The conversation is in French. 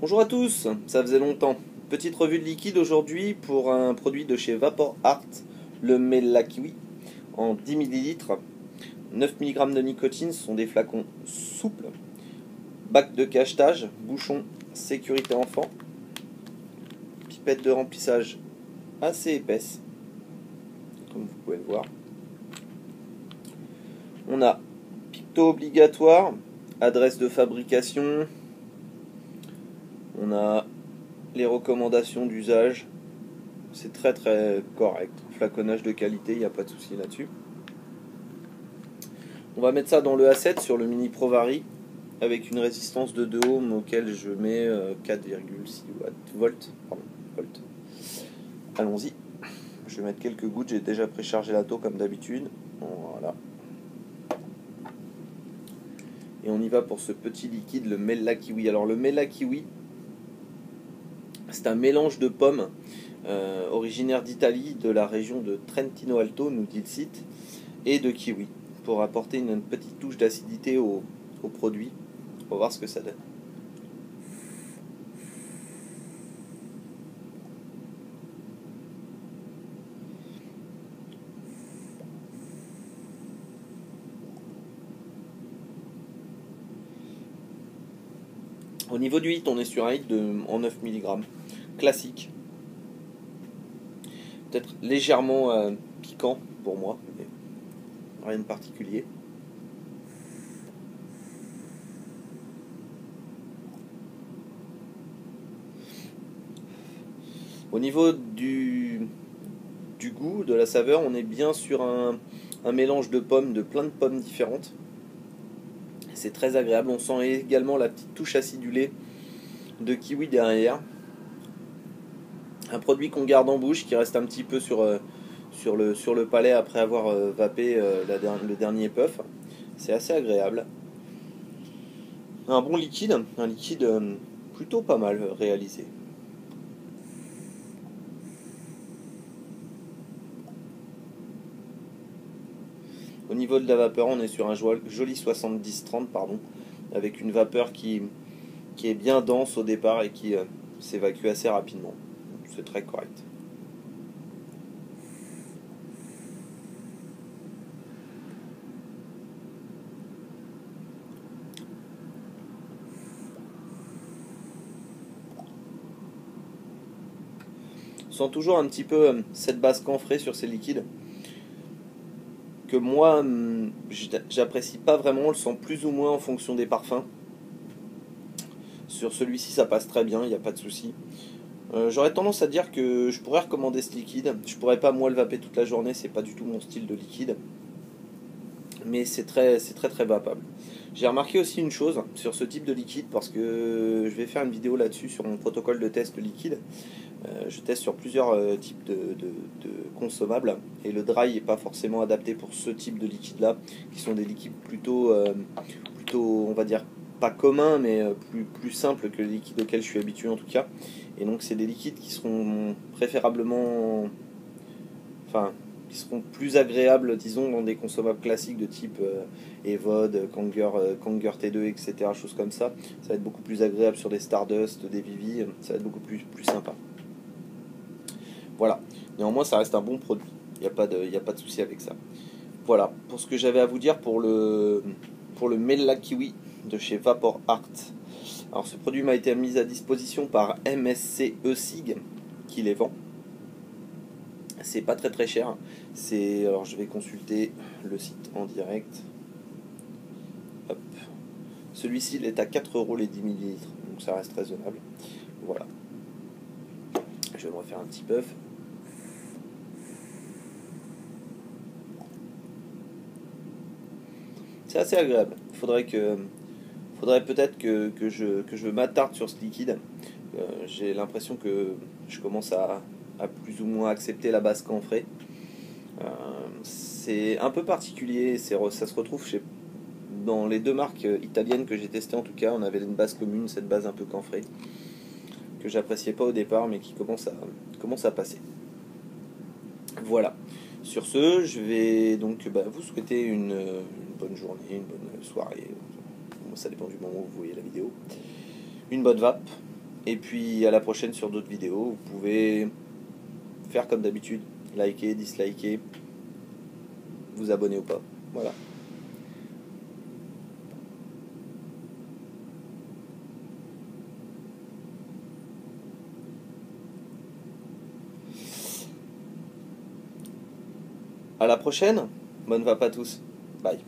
Bonjour à tous, ça faisait longtemps. Petite revue de liquide aujourd'hui pour un produit de chez Vapor Art, le Mela Kiwi, en 10 ml. 9 mg de nicotine, ce sont des flacons souples. Bac de cachetage, bouchon sécurité enfant. Pipette de remplissage assez épaisse, comme vous pouvez le voir. On a picto obligatoire, adresse de fabrication. On a les recommandations d'usage. C'est très correct. Flaconnage de qualité, il n'y a pas de souci là-dessus. On va mettre ça dans le A7 sur le Mini Pro Vari avec une résistance de 2 ohms auquel je mets 4,6 volts. Allons-y. Je vais mettre quelques gouttes. J'ai déjà préchargé la taux comme d'habitude. Voilà. Et on y va pour ce petit liquide, le Mela Kiwi. Alors le Mela Kiwi, c'est un mélange de pommes originaire d'Italie, de la région de Trentino Alto, nous dit le site, et de kiwi, pour apporter une petite touche d'acidité au produit. On va voir ce que ça donne. Au niveau du hit, on est sur un hit en 9 mg, classique. Peut-être légèrement piquant pour moi, mais rien de particulier. Au niveau du goût, de la saveur, on est bien sur un mélange de pommes, de plein de pommes différentes. C'est très agréable. On sent également la petite touche acidulée de kiwi derrière. Un produit qu'on garde en bouche, qui reste un petit peu sur le palais après avoir vapé le dernier puff. C'est assez agréable. Un bon liquide, un liquide plutôt pas mal réalisé. Au niveau de la vapeur, on est sur un joli 70-30, avec une vapeur qui est bien dense au départ et qui s'évacue assez rapidement. C'est très correct. On sent toujours un petit peu cette base camphrée sur ces liquides que moi j'apprécie pas vraiment. On le sent plus ou moins en fonction des parfums. Sur celui-ci ça passe très bien, il n'y a pas de souci. J'aurais tendance à dire que je pourrais recommander ce liquide. Je pourrais pas moi le vaper toute la journée, c'est pas du tout mon style de liquide. Mais c'est très vapable. J'ai remarqué aussi une chose sur ce type de liquide, parce que je vais faire une vidéo là-dessus sur mon protocole de test liquide. Je teste sur plusieurs types de consommables, et le dry n'est pas forcément adapté pour ce type de liquide là, qui sont des liquides plutôt on va dire pas communs, mais plus simples que les liquides auxquels je suis habitué en tout cas. Et donc c'est des liquides qui seront préférablement, qui seront plus agréables, disons, dans des consommables classiques de type Evode, Kanger T2, etc., choses comme ça. Ça va être beaucoup plus agréable sur des Stardust, des Vivi, ça va être beaucoup plus sympa. Voilà, néanmoins ça reste un bon produit, il n'y a pas de souci avec ça. Voilà, pour ce que j'avais à vous dire pour le Mela Kiwi de chez Vapor Art. Alors ce produit m'a été mis à disposition par MSC E-Sig qui les vend. C'est pas très cher. Alors je vais consulter le site en direct. Hop. Celui-ci il est à 4 € les 10 ml, donc ça reste raisonnable. Voilà. Je vais me refaire un petit puff. C'est assez agréable. Faudrait peut-être que je m'attarde sur ce liquide. J'ai l'impression que je commence à plus ou moins accepter la base camphrée. C'est un peu particulier. Ça se retrouve dans les deux marques italiennes que j'ai testées en tout cas. On avait une base commune, cette base un peu camphrée, que j'appréciais pas au départ, mais qui commence à passer. Voilà. Sur ce, je vais donc vous souhaiter une bonne journée, une bonne soirée. Ça dépend du moment où vous voyez la vidéo. Une bonne vape, Et puis à la prochaine sur d'autres vidéos. Vous pouvez faire comme d'habitude, liker, disliker, vous abonner ou pas. Voilà. À la prochaine. Bonne vape à tous. Bye.